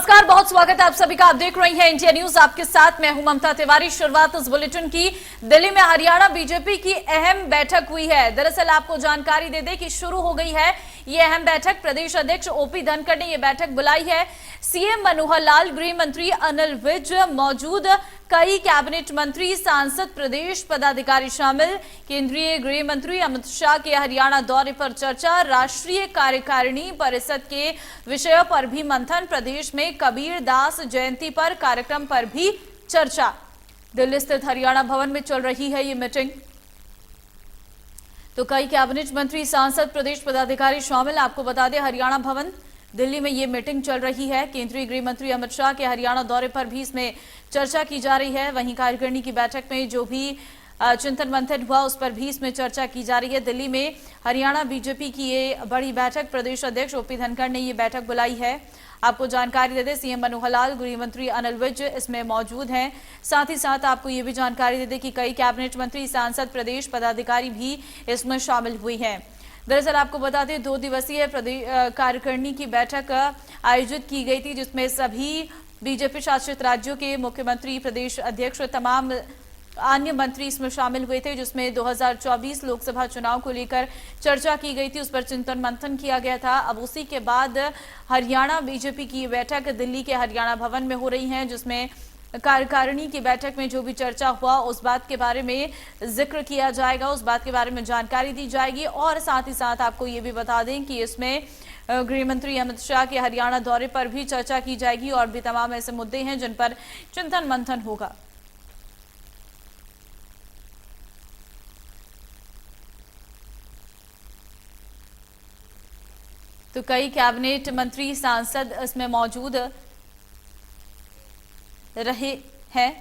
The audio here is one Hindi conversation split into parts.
नमस्कार, बहुत स्वागत है आप सभी का। आप देख रही हैं इंडिया न्यूज, आपके साथ मैं हूं ममता तिवारी। शुरुआत इस बुलेटिन की दिल्ली में हरियाणा बीजेपी की अहम बैठक हुई है। दरअसल आपको जानकारी दे दें कि शुरू हो गई है ये अहम बैठक। प्रदेश अध्यक्ष ओपी धनखड़ ने ये बैठक बुलाई है। सीएम मनोहर लाल, गृह मंत्री अनिल विज मौजूद, कई कैबिनेट मंत्री, सांसद, प्रदेश पदाधिकारी शामिल। केंद्रीय गृह मंत्री अमित शाह के हरियाणा दौरे पर चर्चा, राष्ट्रीय कार्यकारिणी परिषद के विषयों पर भी मंथन, प्रदेश में कबीर दास जयंती पर कार्यक्रम पर भी चर्चा। दिल्ली स्थित हरियाणा भवन में चल रही है ये मीटिंग। तो कई कैबिनेट मंत्री, सांसद, प्रदेश पदाधिकारी शामिल। आपको बता दें हरियाणा भवन दिल्ली में ये मीटिंग चल रही है। केंद्रीय गृह मंत्री अमित शाह के हरियाणा दौरे पर भी इसमें चर्चा की जा रही है। वहीं कार्यकारिणी की बैठक में जो भी चिंतन मंथन हुआ उस पर भी इसमें चर्चा की जा रही है। दिल्ली में हरियाणा बीजेपी की ये बड़ी बैठक, प्रदेश अध्यक्ष ओपी धनखड़ ने ये बैठक बुलाई है। आपको जानकारी दे दें सीएम मनोहर लाल, गृह मंत्री अनिल विज इसमें मौजूद हैं। साथ ही साथ आपको ये भी जानकारी दे दें कि कई कैबिनेट मंत्री, सांसद, प्रदेश पदाधिकारी भी इसमें शामिल हुई हैं। दरअसल आपको बता दें 2 दिवसीय कार्यकारिणी की बैठक आयोजित की गई थी, जिसमें सभी बीजेपी शासित राज्यों के मुख्यमंत्री, प्रदेश अध्यक्ष, तमाम अन्य मंत्री इसमें शामिल हुए थे, जिसमें 2024 लोकसभा चुनाव को लेकर चर्चा की गई थी, उस पर चिंतन मंथन किया गया था। अब उसी के बाद हरियाणा बीजेपी की बैठक दिल्ली के हरियाणा भवन में हो रही है, जिसमें कार्यकारिणी की बैठक में जो भी चर्चा हुआ उस बात के बारे में जिक्र किया जाएगा, उस बात के बारे में जानकारी दी जाएगी। और साथ ही साथ आपको ये भी बता दें कि इसमें गृह मंत्री अमित शाह के हरियाणा दौरे पर भी चर्चा की जाएगी और भी तमाम ऐसे मुद्दे हैं जिन पर चिंतन मंथन होगा। तो कई कैबिनेट मंत्री, सांसद इसमें मौजूद रहे हैं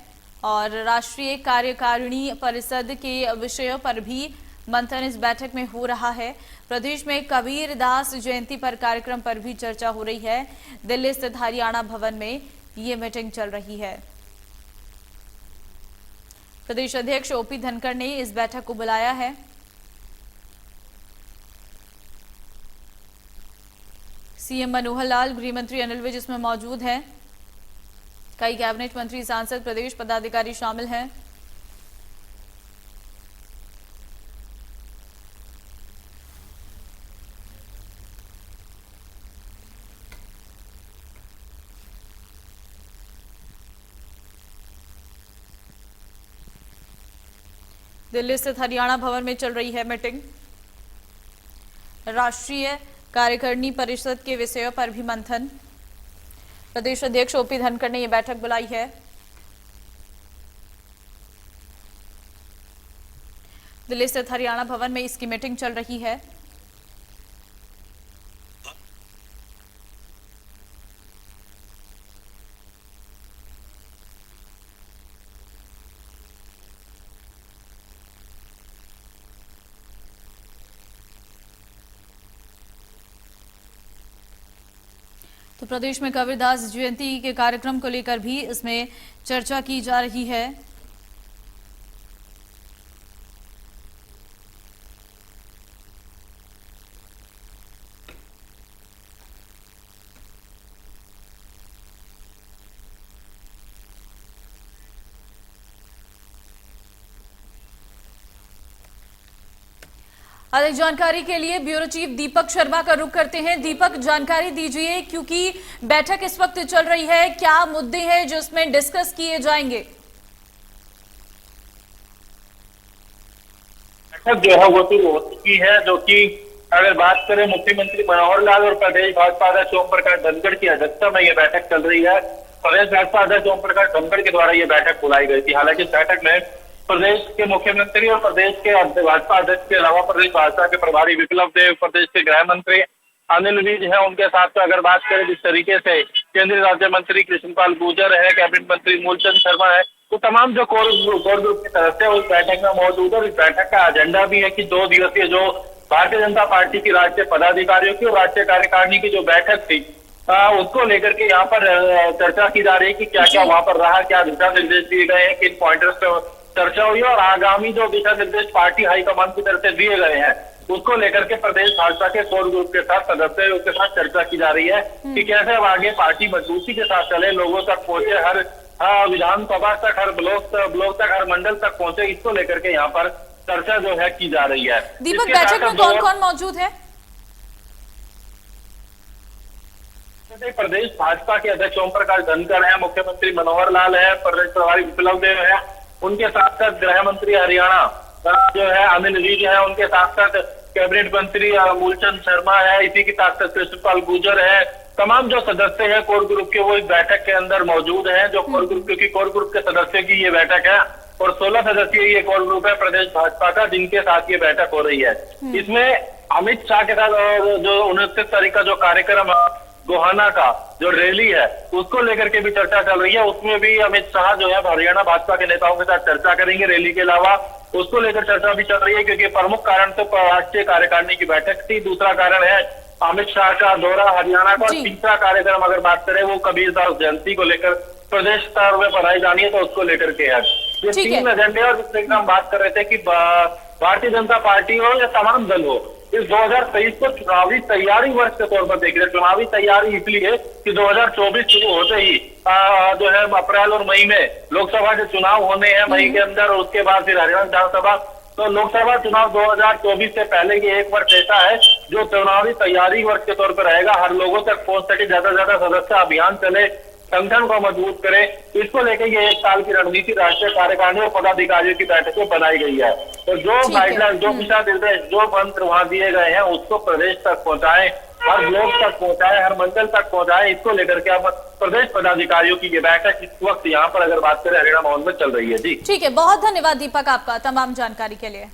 और राष्ट्रीय कार्यकारिणी परिषद के विषयों पर भी मंथन इस बैठक में हो रहा है। प्रदेश में कबीर दास जयंती पर कार्यक्रम पर भी चर्चा हो रही है। दिल्ली स्थित हरियाणा भवन में ये मीटिंग चल रही है। प्रदेश अध्यक्ष ओपी धनखड़ ने इस बैठक को बुलाया है। सीएम मनोहर लाल, गृह मंत्री अनिल विज इसमें मौजूद हैं। कई कैबिनेट मंत्री, सांसद, प्रदेश पदाधिकारी शामिल हैं। दिल्ली स्थित हरियाणा भवन में चल रही है मीटिंग। राष्ट्रीय कार्यकारिणी परिषद के विषयों पर भी मंथन। प्रदेश अध्यक्ष ओपी धनखड़ ने यह बैठक बुलाई है। दिल्ली स्थित हरियाणा भवन में इसकी मीटिंग चल रही है। तो प्रदेश में कबीरदास जयंती के कार्यक्रम को लेकर भी इसमें चर्चा की जा रही है। अधिक जानकारी के लिए ब्यूरो चीफ दीपक शर्मा का रुख करते हैं। दीपक, जानकारी दीजिए, क्योंकि बैठक इस वक्त चल रही है, क्या मुद्दे हैं जो इसमें डिस्कस किए जाएंगे? बैठक जो है वो तो हो चुकी है, जो कि अगर बात करें मुख्यमंत्री मनोहर लाल और प्रदेश भाजपा अध्यक्ष ओम प्रकाश धनखड़ की अध्यक्षता में यह बैठक चल रही है। प्रदेश भाजपा अध्यक्ष ओम प्रकाश धनखड़ के द्वारा यह बैठक बुलाई गई थी। हालांकि इस बैठक में प्रदेश के मुख्यमंत्री और प्रदेश के भाजपा अध्यक्ष के अलावा प्रदेश भाजपा के प्रभारी विप्लव देव, प्रदेश के गृह मंत्री अनिल विज है, उनके साथ तो अगर बात करें जिस तरीके से केंद्रीय राज्य मंत्री कृष्णपाल गुर्जर है, कैबिनेट मंत्री मूलचंद शर्मा है, तो तमाम जो कोर ग्रुप के सदस्य उस बैठक में मौजूद है। इस बैठक का एजेंडा भी है कि 2 दिवसीय जो भारतीय जनता पार्टी की राष्ट्रीय पदाधिकारियों की और राष्ट्रीय कार्यकारिणी की जो बैठक थी उसको लेकर के यहाँ पर चर्चा की जा रही है कि क्या क्या वहां पर रहा, क्या दिशा निर्देश दिए गए हैं, किन पॉइंटर्स पे चर्चा हुई और आगामी जो दिशा निर्देश पार्टी हाईकमान की तरफ से दिए गए हैं उसको लेकर के प्रदेश भाजपा के कोर ग्रुप के साथ सदस्यों के साथ चर्चा की जा रही है कि कैसे अब आगे पार्टी मजबूती के साथ चले, लोगों तक पहुंचे, हर विधानसभा तक, हर ब्लॉक तक, हर मंडल तक पहुंचे। इसको लेकर के यहाँ पर चर्चा जो है की जा रही है। दीपक, बैठक में कौन कौन मौजूद है? प्रदेश भाजपा के अध्यक्ष ओम प्रकाश धनखड़ है, मुख्यमंत्री मनोहर लाल है, प्रदेश प्रभारी विप्लव देव है, उनके साथ साथ गृह मंत्री हरियाणा जो है अनिल विज है, उनके साथ साथ कैबिनेट मंत्री मूलचंद शर्मा है, इसी के साथ साथ कृष्णपाल गुर्जर है। तमाम जो सदस्य हैं कोर ग्रुप के वो इस बैठक के अंदर मौजूद हैं। जो कोर ग्रुप, क्योंकि कोर ग्रुप के सदस्यों की ये बैठक है और 16 सदस्यीय ये कोर ग्रुप है प्रदेश भाजपा का, जिनके साथ ये बैठक हो रही है। इसमें अमित शाह के साथ और जो 29 तारीख का जो कार्यक्रम गोहाना का जो रैली है उसको लेकर के भी चर्चा चल रही है। उसमें भी अमित शाह जो है हरियाणा भाजपा के नेताओं के साथ चर्चा करेंगे। रैली के अलावा उसको लेकर चर्चा भी चल रही है, क्योंकि प्रमुख कारण तो राष्ट्रीय कार्यकारिणी की बैठक थी, दूसरा कारण है अमित शाह का दौरा हरियाणा का, तीसरा कार्यक्रम अगर बात करें वो कबीरदास जयंती को लेकर प्रदेश स्तर में बढ़ाई जानी है, तो उसको लेकर के है। ये 3 एजेंडे और जिसमें हम बात कर रहे थे कि भारतीय जनता पार्टी हो या तमाम दल हो, इस 2023 को चुनावी तैयारी वर्ष के तौर पर देख रहे हैं। चुनावी तैयारी इसलिए कि 2024 शुरू होते ही जो है अप्रैल और मई में लोकसभा के चुनाव होने हैं, मई के अंदर, और उसके बाद फिर हरियाणा विधानसभा। तो लोकसभा चुनाव 2024 से पहले ये एक वर्ष ऐसा है जो चुनावी तैयारी वर्ष के तौर पर रहेगा। हर लोगों तक पहुंच सके, ज्यादा से ज्यादा सदस्य अभियान चले, संगठन को मजबूत करे, इसको लेकर ये 1 साल की रणनीति राष्ट्रीय कार्यकारिणी और पदाधिकारियों की बैठक में बनाई गई है। तो जो गाइडलाइन, जो दिशा निर्देश, जो मंत्र वहां दिए गए हैं उसको प्रदेश तक पहुंचाएं, हर ब्लॉक तक पहुंचाएं, हर मंडल तक पहुंचाएं। इसको लेकर के अब प्रदेश पदाधिकारियों की ये बैठक इस वक्त यहाँ पर अगर बात करें हरियाणा भवन में चल रही है। जी ठीक है, बहुत धन्यवाद दीपक आपका तमाम जानकारी के लिए।